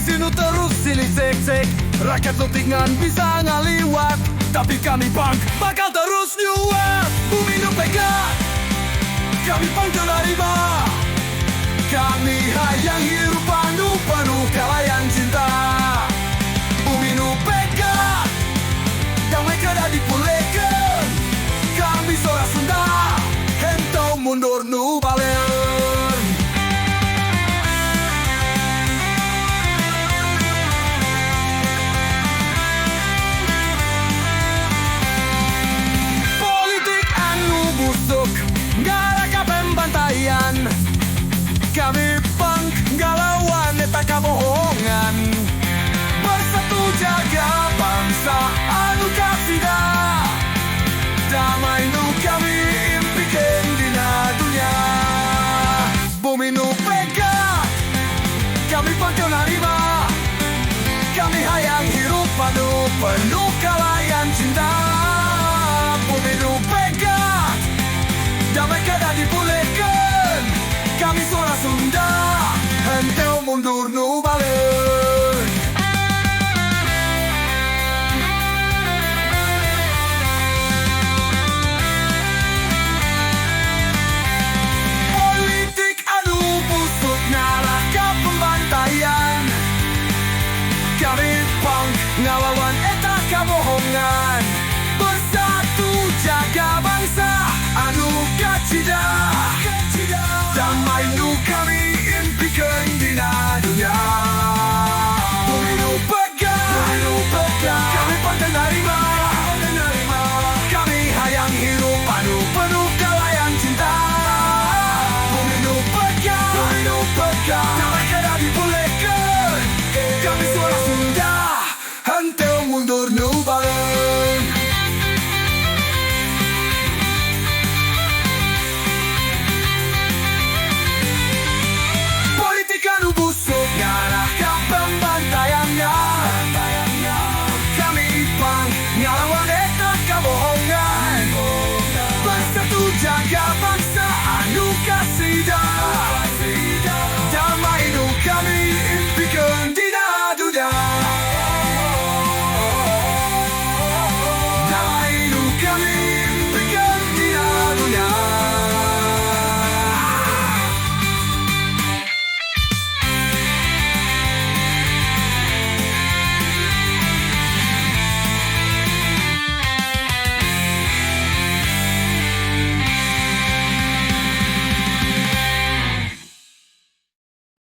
sini terus silih cek-cek, rakyat lutingan bisa ngaliwat, tapi kami punk bakal terus nyuap. Bumi nu pegang, kami punk terima. Kami hayang hirup penuh kalayan cinta. Bumi nu pegang, damai kada dipulihkan. Kami suara Sunda, hentau mundur nu balen. Politik anu busuk, gara pembantaian. Kami punk galauan eta kabohongan. Bersatu jaga bangsa anu kasida. Damai nu kami impikan dina dunia. Bumi nu pegang, kami punk nerima. Kami hayang hirup penuh kalayan cinta. Bumi nu pegang, damai kada dipulihkan. Kami suara Sunda, henteu mundur nu balen. Politik anu busuk ngalahka pembantaian. Kami punk ngalawan eta kabohongan.